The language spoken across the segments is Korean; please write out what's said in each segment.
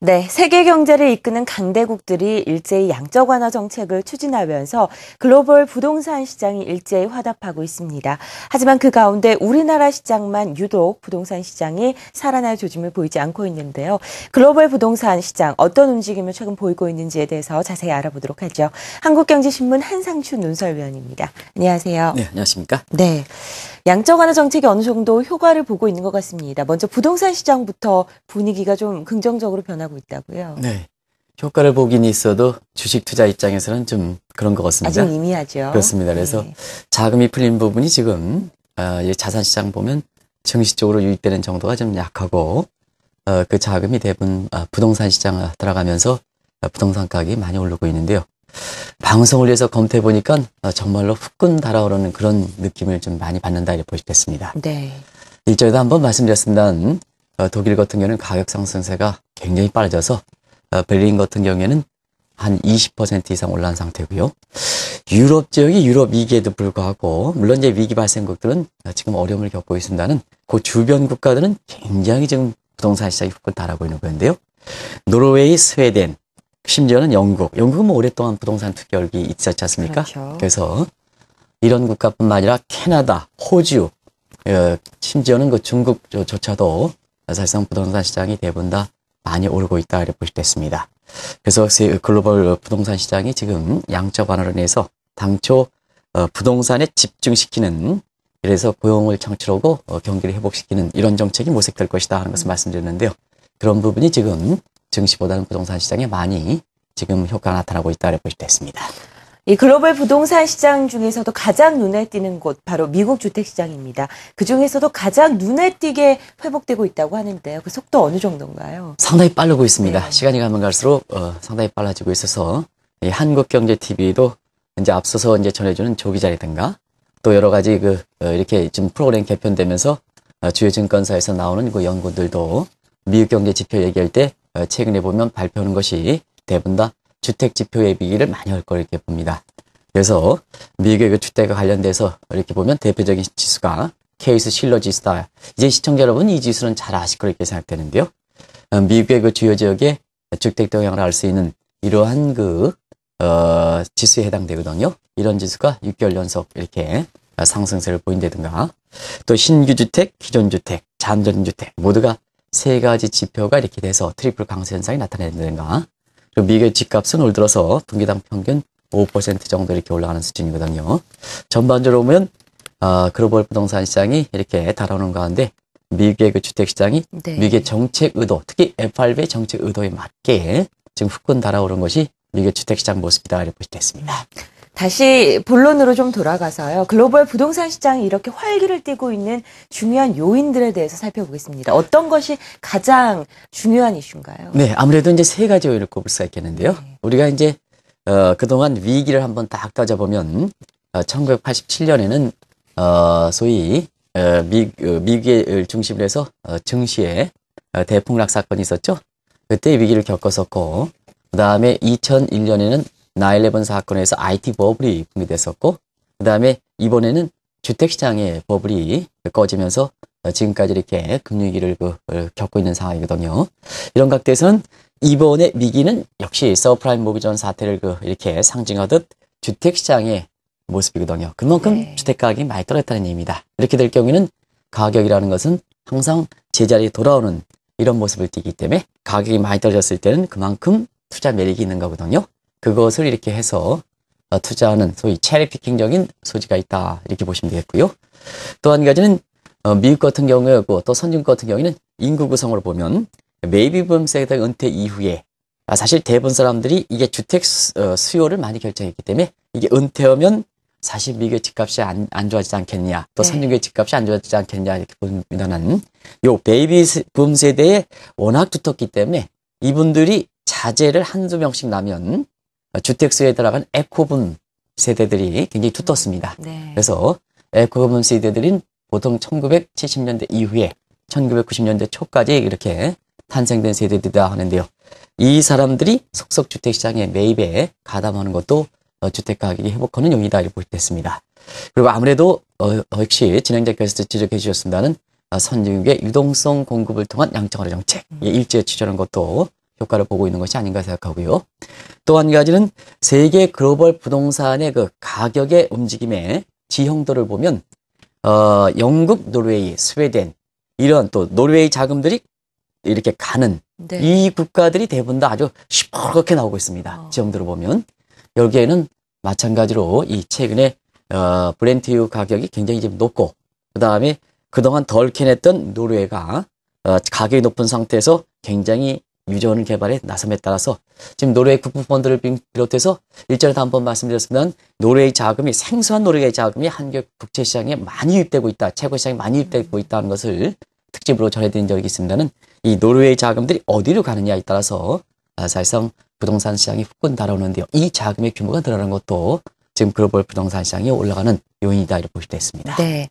네, 세계 경제를 이끄는 강대국들이 일제히 양적 완화 정책을 추진하면서 글로벌 부동산 시장이 일제히 화답하고 있습니다. 하지만 그 가운데 우리나라 시장만 유독 부동산 시장이 살아날 조짐을 보이지 않고 있는데요. 글로벌 부동산 시장 어떤 움직임을 최근 보이고 있는지에 대해서 자세히 알아보도록 하죠. 한국경제신문 한상춘 논설위원입니다. 안녕하세요. 네, 안녕하십니까? 네. 양적 완화 정책이 어느 정도 효과를 보고 있는 것 같습니다. 먼저 부동산 시장부터 분위기가 좀 긍정적으로 변하고 있다고요. 네. 효과를 보긴 있어도 주식 투자 입장에서는 좀 그런 것 같습니다. 아직 미미하죠. 그렇습니다. 그래서 네. 자금이 자금이 풀린 부분이 지금 자산시장 보면 정시적으로 유입되는 정도가 좀 약하고 그 자금이 대부분 부동산 시장 들어가면서 부동산 가격이 많이 오르고 있는데요. 방송을 위해서 검토해 보니까 정말로 후끈 달아오르는 그런 느낌을 좀 많이 받는다 이렇게 보시겠습니다. 네. 일전에도 한번 말씀드렸습니다만 독일 같은 경우는 가격 상승세가 굉장히 빠르져서 베를린 같은 경우에는 한 20% 이상 올라간 상태고요. 유럽 지역이 유럽 위기에도 불구하고 물론 이제 위기 발생국들은 지금 어려움을 겪고 있습니다는 그 주변 국가들은 굉장히 지금 부동산 시장이 후끈 달아오고 있는 건데요. 노르웨이, 스웨덴, 심지어는 영국은 뭐 오랫동안 부동산 투기열기 있었지 않습니까? 그렇죠. 그래서 이런 국가뿐만 아니라 캐나다, 호주, 심지어는 그 중국조차도 사실상 부동산 시장이 대부분 다 많이 오르고 있다 이렇게 보시겠습니다. 그래서 글로벌 부동산 시장이 지금 양적 완화로 인해서 당초 부동산에 집중시키는 그래서 고용을 창출하고 경기를 회복시키는 이런 정책이 모색될 것이다 하는 것을 말씀드렸는데요. 그런 부분이 지금 증시보다는 부동산 시장에 많이 지금 효과가 나타나고 있다 이렇게 보시겠습니다. 이 글로벌 부동산 시장 중에서도 가장 눈에 띄는 곳 바로 미국 주택시장입니다. 그중에서도 가장 눈에 띄게 회복되고 있다고 하는데요. 그 속도 어느 정도인가요? 상당히 빠르고 있습니다. 네. 시간이 가면 갈수록 상당히 빨라지고 있어서 이 한국경제TV도 이제 앞서서 이제 전해주는 조기자라든가 또 여러 가지 이렇게 좀 프로그램 개편되면서 주요 증권사에서 나오는 그 연구들도 미국 경제 지표 얘기할 때 최근에 보면 발표하는 것이 대부분 다 주택 지표 예비기를 많이 할 걸 이렇게 봅니다. 그래서 미국의 그 주택과 관련돼서 이렇게 보면 대표적인 지수가 케이스 실러 지수다. 이제 시청자 여러분 이 지수는 잘 아실 거 이렇게 생각되는데요. 미국의 그 주요 지역의 주택 동향을 알 수 있는 이러한 지수에 해당되거든요. 이런 지수가 6개월 연속 이렇게 상승세를 보인다든가 또 신규 주택, 기존 주택, 잠정 주택 모두가 세 가지 지표가 이렇게 돼서 트리플 강세 현상이 나타낸다든가 그리고 미국의 집값은 올 들어서 분기당 평균 5% 정도 이렇게 올라가는 수준이거든요. 전반적으로 보면 글로벌 부동산 시장이 이렇게 달아오는 가운데 미국의 그 주택 시장이 네. 미국의 정책 의도, 특히 FRB의 정책 의도에 맞게 지금 후끈 달아오른 것이 미국의 주택 시장 모습이다 이렇게 보시겠습니다. 다시 본론으로 좀 돌아가서요. 글로벌 부동산 시장이 이렇게 활기를 띠고 있는 중요한 요인들에 대해서 살펴보겠습니다. 어떤 것이 가장 중요한 이슈인가요? 네, 아무래도 이제 세 가지 요인을 꼽을 수가 있겠는데요. 네. 우리가 이제 그동안 위기를 한번 딱 따져보면 1987년에는 소위 미국을 중심으로 해서 증시에 대폭락 사건이 있었죠. 그때 위기를 겪었었고 그 다음에 2001년에는 9/11 사건에서 IT 버블이 붕괴됐었고 그 다음에 이번에는 주택시장의 버블이 꺼지면서 지금까지 이렇게 금융위기를 겪고 있는 상황이거든요. 이런 각도에서는 이번의 위기는 역시 서프라임 모기지 사태를 이렇게 상징하듯 주택시장의 모습이거든요. 그만큼 네. 주택가격이 많이 떨어졌다는 얘기입니다. 이렇게 될 경우에는 가격이라는 것은 항상 제자리에 돌아오는 이런 모습을 띠기 때문에 가격이 많이 떨어졌을 때는 그만큼 투자 매력이 있는 거거든요. 그것을 이렇게 해서 투자하는 소위 체리피킹적인 소지가 있다 이렇게 보시면 되겠고요. 또 한 가지는 미국 같은 경우에 또 선진국 같은 경우에는 인구 구성으로 보면 베이비붐 세대 은퇴 이후에 사실 대부분 사람들이 이게 주택 수요를 많이 결정했기 때문에 이게 은퇴하면 사실 미국의 집값이 안 좋아지지 않겠냐 또 네. 선진국의 집값이 안 좋아지지 않겠냐 이렇게 보면은 요 베이비붐 세대에 워낙 두텁기 때문에 이분들이 자제를 한두 명씩 나면 주택 수요에 들어간 에코붐 세대들이 굉장히 두텁습니다. 네. 그래서 에코붐 세대들은 보통 1970년대 이후에 1990년대 초까지 이렇게 탄생된 세대들이다 하는데요. 이 사람들이 속속 주택시장의 매입에 가담하는 것도 주택 가격이 회복하는 용이다 이렇게 보겠습니다. 그리고 아무래도 역시 진행자께서 지적해 주셨습니다는 선진국의 유동성 공급을 통한 양적 완화 정책 일제에 취하는 것도 효과를 보고 있는 것이 아닌가 생각하고요. 또 한 가지는 세계 글로벌 부동산의 그 가격의 움직임의 지형도를 보면 영국, 노르웨이, 스웨덴 이런 또 노르웨이 자금들이 이렇게 가는 네. 이 국가들이 대부분 다 아주 시퍼렇게 나오고 있습니다. 지형도를 보면 여기에는 마찬가지로 이 최근에 브렌트유 가격이 굉장히 좀 높고 그 다음에 그동안 덜 캐냈던 노르웨이가 가격이 높은 상태에서 굉장히 유전을 개발에 나섬에 따라서 지금 노르웨이 국부펀드를 비롯해서 일전에 한번 말씀드렸습니다만 노르웨이 자금이 생소한 노르웨이 자금이 한국 국제시장에 많이 유입되고 있다. 채권 시장에 많이 유입되고 있다는 것을 특집으로 전해드린 적이 있습니다는 이 노르웨이 자금들이 어디로 가느냐에 따라서 사실상 부동산 시장이 후끈 달아오는데요. 이 자금의 규모가 늘어나는 것도 지금 글로벌 부동산 시장이 올라가는 요인이다 이렇게 볼 수 있습니다. 네,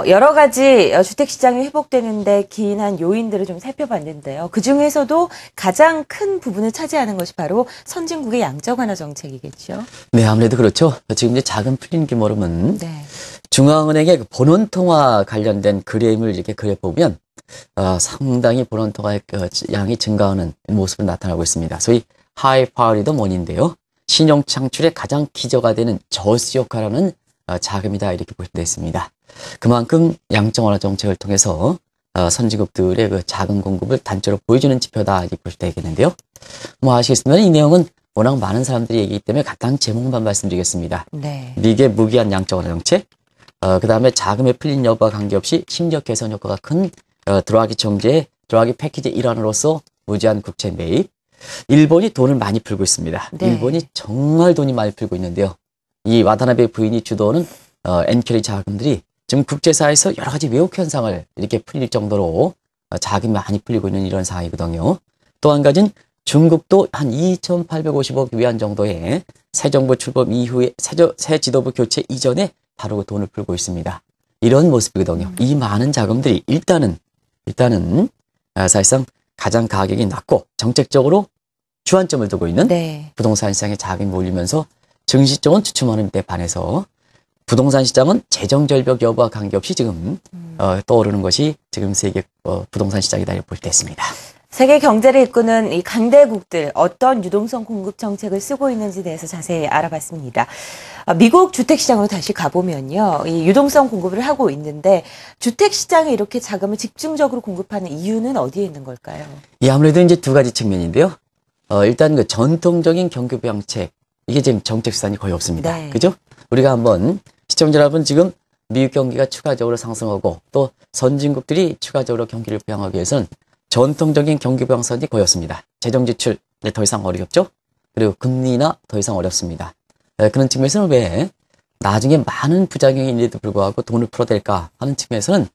여러 가지 주택 시장이 회복되는데 기인한 요인들을 좀 살펴봤는데요. 그 중에서도 가장 큰 부분을 차지하는 것이 바로 선진국의 양적 완화 정책이겠죠. 네, 아무래도 그렇죠. 지금 이제 자금 풀린 규모로 보면 네. 중앙은행의 본원 통화 관련된 그림을 이렇게 그려보면 상당히 본원 통화의 양이 증가하는 모습을 나타나고 있습니다. 소위 하이 파워리더 원인데요. 신용 창출의 가장 기저가 되는 저수 효과라는 자금이다 이렇게 볼 수 있습니다. 그만큼 양적 완화 정책을 통해서 선진국들의 그 자금 공급을 단적으로 보여주는 지표다 이렇게 볼 수 있겠는데요. 뭐 아시겠습니다만 이 내용은 워낙 많은 사람들이 얘기하기 때문에 간단 제목만 말씀드리겠습니다. 네. 미국의 무기한 양적 완화 정책, 그 다음에 자금의 풀린 여부와 관계없이 심리적 개선 효과가 큰 드라기 정제의 드라기 패키지 일환으로서 무제한 국채 매입. 일본이 돈을 많이 풀고 있습니다. 네. 일본이 정말 돈이 많이 풀고 있는데요. 이 와타나베 부인이 주도하는 엔캐리 자금들이 지금 국제사회에서 여러 가지 왜곡 현상을 이렇게 풀릴 정도로 자금이 많이 풀리고 있는 이런 상황이거든요. 또 한 가지는 중국도 한 2,850억 위안 정도의 새 정부 출범 이후에 새 지도부 교체 이전에 바로 그 돈을 풀고 있습니다. 이런 모습이거든요. 이 많은 자금들이 일단은 사실상 가장 가격이 낮고 정책적으로 주안점을 두고 있는 네. 부동산 시장에 자금이 몰리면서 증시 쪽은 주춤하는 데 반해서 부동산 시장은 재정 절벽 여부와 관계없이 지금 떠오르는 것이 지금 세계 부동산 시장이다 이렇게 볼 때 있습니다. 세계 경제를 이끄는 이 강대국들 어떤 유동성 공급 정책을 쓰고 있는지에 대해서 자세히 알아봤습니다. 미국 주택시장으로 다시 가보면요. 이 유동성 공급을 하고 있는데 주택시장에 이렇게 자금을 집중적으로 공급하는 이유는 어디에 있는 걸까요? 예, 아무래도 이제 두 가지 측면인데요. 일단 그 전통적인 경기 부양책, 이게 지금 정책 수단이 거의 없습니다. 네. 그죠? 우리가 한번 시청자 여러분 지금 미국 경기가 추가적으로 상승하고 또 선진국들이 추가적으로 경기를 부양하기 위해서는 전통적인 경기 부양선이 거의 없습니다. 재정 지출 더 이상 어렵죠? 그리고 금리나 더 이상 어렵습니다. 그런 측면에서는 왜 나중에 많은 부작용이 있는데도 불구하고 돈을 풀어댈까 하는 측면에서는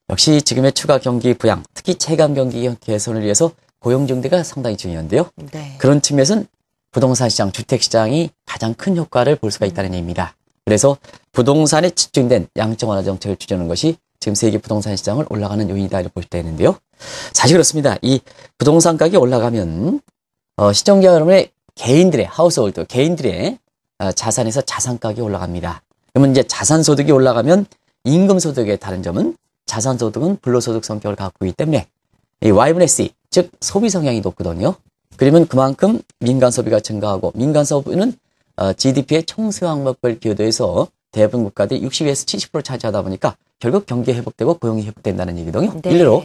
역시 지금의 추가 경기 부양, 특히 체감 경기 개선을 위해서 고용 증대가 상당히 중요한데요. 네. 그런 측면에서는 부동산 시장, 주택 시장이 가장 큰 효과를 볼 수가 있다는 얘기입니다. 그래서 부동산에 집중된 양적 완화 정책을 추진하는 것이 지금 세계 부동산 시장을 올라가는 요인이다 이렇게 볼 수 있는데요. 사실 그렇습니다. 이 부동산 가격이 올라가면 시청자 여러분의 개인들의 하우스홀드, 개인들의 자산에서 자산 가격이 올라갑니다. 그러면 이제 자산 소득이 올라가면 임금 소득의 다른 점은 자산 소득은 불로소득 성격을 갖고 있기 때문에 이 Y-C, 즉 소비 성향이 높거든요. 그러면 그만큼 민간 소비가 증가하고 민간 소비는 GDP의 총수 항목을 기여도해서 대부분 국가들이 60에서 70% 차지하다 보니까 결국 경기 회복되고 고용이 회복된다는 얘기거든요. 네. 일례로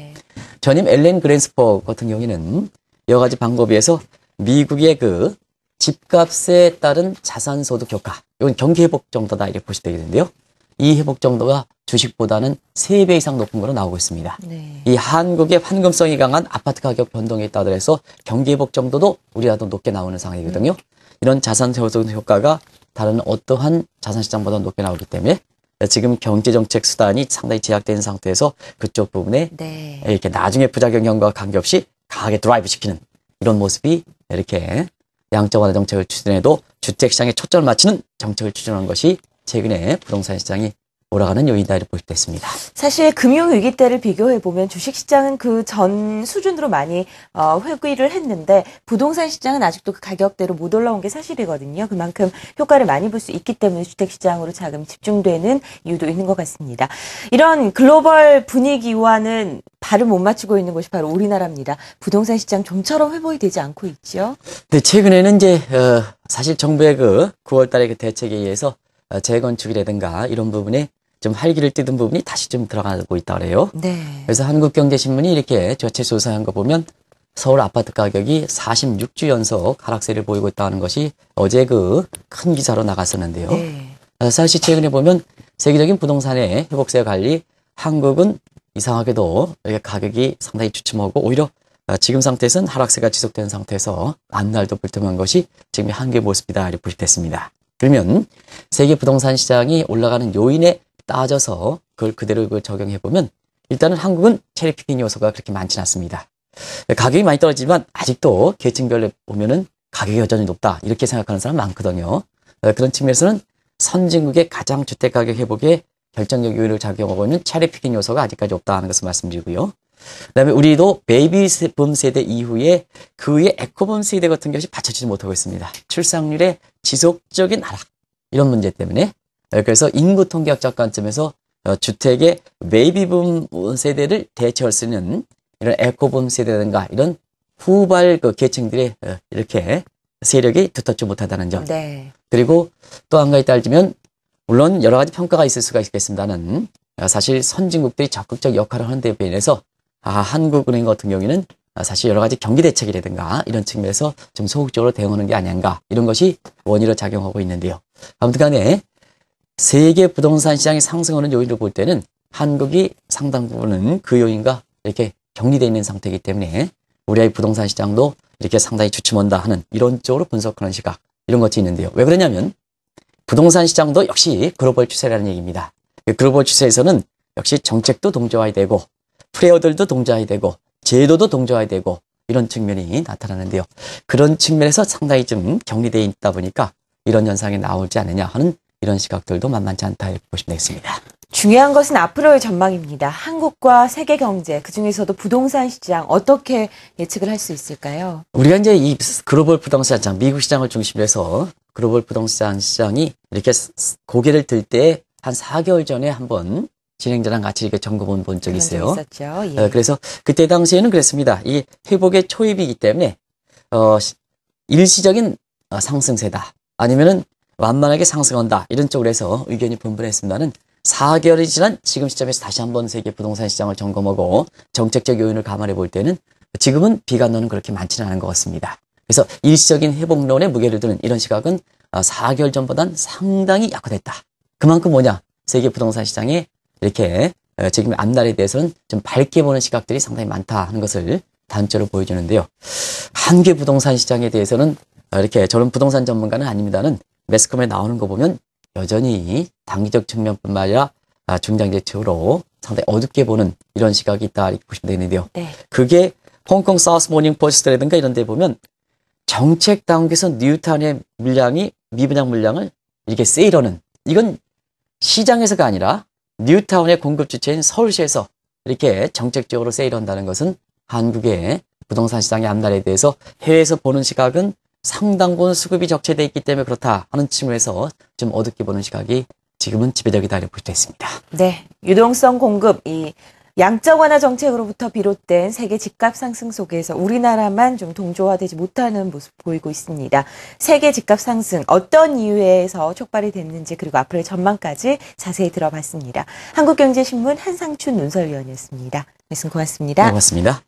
전임 엘렌 그랜스퍼 같은 경우에는 여러 가지 방법에 의해서 미국의 그 집값에 따른 자산소득 효과, 이건 경기 회복 정도다 이렇게 보시면 되겠는데요. 이 회복 정도가 주식보다는 3배 이상 높은 거로 나오고 있습니다. 네. 이 한국의 환금성이 강한 아파트 가격 변동에 따라서 경기 회복 정도도 우리라도 높게 나오는 상황이거든요. 이런 자산소득 효과가 다른 어떠한 자산시장보다 높게 나오기 때문에 지금 경제정책 수단이 상당히 제약된 상태에서 그쪽 부분에 네. 이렇게 나중에 부작용과 관계없이 강하게 드라이브 시키는 이런 모습이 이렇게 양적 완화 정책을 추진해도 주택시장에 초점을 맞추는 정책을 추진하는 것이 최근에 부동산 시장이 올라가는 요인이다 이렇게 볼 수 있습니다. 사실 금융위기 때를 비교해보면 주식시장은 그 전 수준으로 많이 회귀를 했는데 부동산 시장은 아직도 그 가격대로 못 올라온 게 사실이거든요. 그만큼 효과를 많이 볼 수 있기 때문에 주택시장으로 자금 집중되는 이유도 있는 것 같습니다. 이런 글로벌 분위기와는 발을 못 맞추고 있는 곳이 바로 우리나라입니다. 부동산 시장 좀처럼 회복이 되지 않고 있죠. 네, 최근에는 이제 사실 정부의 그 9월 달에 그 대책에 의해서 재건축이라든가 이런 부분에 좀 활기를 띠던 부분이 다시 좀 들어가고 있다 그래요. 네. 그래서 한국경제신문이 이렇게 저체 조사한 거 보면 서울 아파트 가격이 46주 연속 하락세를 보이고 있다는 것이 어제 그 큰 기사로 나갔었는데요. 네. 사실 최근에 보면 세계적인 부동산의 회복세 관리, 한국은 이상하게도 이렇게 가격이 상당히 주춤하고 오히려 지금 상태에서는 하락세가 지속되는 상태에서 앞날도 불투명한 것이 지금의 한국의 모습이다 이렇게 보시됐습니다. 그러면 세계 부동산 시장이 올라가는 요인에 따져서 그걸 그대로 적용해 보면 일단은 한국은 체리피킹 요소가 그렇게 많지는 않습니다. 가격이 많이 떨어지지만 아직도 계층별로 보면은 가격이 여전히 높다 이렇게 생각하는 사람 많거든요. 그런 측면에서는 선진국의 가장 주택 가격 회복에 결정적 요인을 작용하고 있는 체리피킹 요소가 아직까지 없다는 것을 말씀드리고요. 그다음에 우리도 베이비붐 세대 이후에 그 위에 에코붐 세대 같은 것이 받쳐지지 못하고 있습니다. 출산율의 지속적인 하락 이런 문제 때문에 그래서 인구 통계학적 관점에서 주택의 베이비붐 세대를 대체할 수 있는 이런 에코붐 세대라든가 이런 후발 그 계층들의 이렇게 세력이 두텁지 못하다는 점. 네. 그리고 또 한 가지 따지면 물론 여러 가지 평가가 있을 수가 있겠습니다는 사실 선진국들이 적극적 역할을 하는 데 비해서 한국은행 같은 경우에는 사실 여러 가지 경기 대책이라든가 이런 측면에서 좀 소극적으로 대응하는 게 아닌가 이런 것이 원인으로 작용하고 있는데요. 아무튼 간에 세계 부동산 시장이 상승하는 요인을 볼 때는 한국이 상당 부분은 그 요인과 이렇게 격리되어 있는 상태이기 때문에 우리의 부동산 시장도 이렇게 상당히 주춤한다 하는 이런 쪽으로 분석하는 시각 이런 것이 있는데요. 왜 그러냐면 부동산 시장도 역시 글로벌 추세라는 얘기입니다. 글로벌 추세에서는 역시 정책도 동조해야 되고 플레이어들도 동조해야 되고 제도도 동조해야 되고 이런 측면이 나타나는데요. 그런 측면에서 상당히 좀 격리되어 있다 보니까 이런 현상이 나오지 않느냐 하는 이런 시각들도 만만치 않다 이렇게 보시면 되겠습니다. 중요한 것은 앞으로의 전망입니다. 한국과 세계 경제, 그중에서도 부동산 시장 어떻게 예측을 할 수 있을까요? 우리가 이제 이 글로벌 부동산 시장, 미국 시장을 중심으로 해서 글로벌 부동산 시장이 이렇게 고개를 들 때 한 4개월 전에 한번 진행자랑 같이 이렇게 점검해 본 적이 있어요. 있었죠. 예. 그래서 그때 당시에는 그랬습니다. 이 회복의 초입이기 때문에 일시적인 상승세다. 아니면은 완만하게 상승한다. 이런 쪽으로 해서 의견이 분분했습니다는 4개월이 지난 지금 시점에서 다시 한번 세계 부동산 시장을 점검하고 정책적 요인을 감안해 볼 때는 지금은 비관론은 그렇게 많지는 않은 것 같습니다. 그래서 일시적인 회복론에 무게를 두는 이런 시각은 4개월 전보단 상당히 약화됐다. 그만큼 뭐냐? 세계 부동산 시장에 이렇게 지금 앞날에 대해서는 좀 밝게 보는 시각들이 상당히 많다 하는 것을 단적으로 보여주는데요. 한계 부동산 시장에 대해서는 이렇게 저는 부동산 전문가는 아닙니다는 매스컴에 나오는 거 보면 여전히 단기적 측면뿐만 아니라 중장기적으로 상당히 어둡게 보는 이런 시각이 있다 이렇게 보시면 되는데요. 네. 그게 홍콩 사우스 모닝 포스트라든가 이런 데 보면 정책 당국에서 뉴타운의 물량이 미분양 물량을 이렇게 세일하는 이건 시장에서가 아니라 뉴타운의 공급 주체인 서울시에서 이렇게 정책적으로 세일한다는 것은 한국의 부동산 시장의 앞날에 대해서 해외에서 보는 시각은 상당 부분 수급이 적체되어 있기 때문에 그렇다 하는 측면에서 좀 어둡게 보는 시각이 지금은 지배적이다 이렇게 볼 수 있습니다. 네. 유동성 공급, 이 양적 완화 정책으로부터 비롯된 세계 집값 상승 속에서 우리나라만 좀 동조화되지 못하는 모습 보이고 있습니다. 세계 집값 상승 어떤 이유에서 촉발이 됐는지 그리고 앞으로의 전망까지 자세히 들어봤습니다. 한국경제신문 한상춘 논설위원이었습니다. 말씀 고맙습니다. 네, 고맙습니다.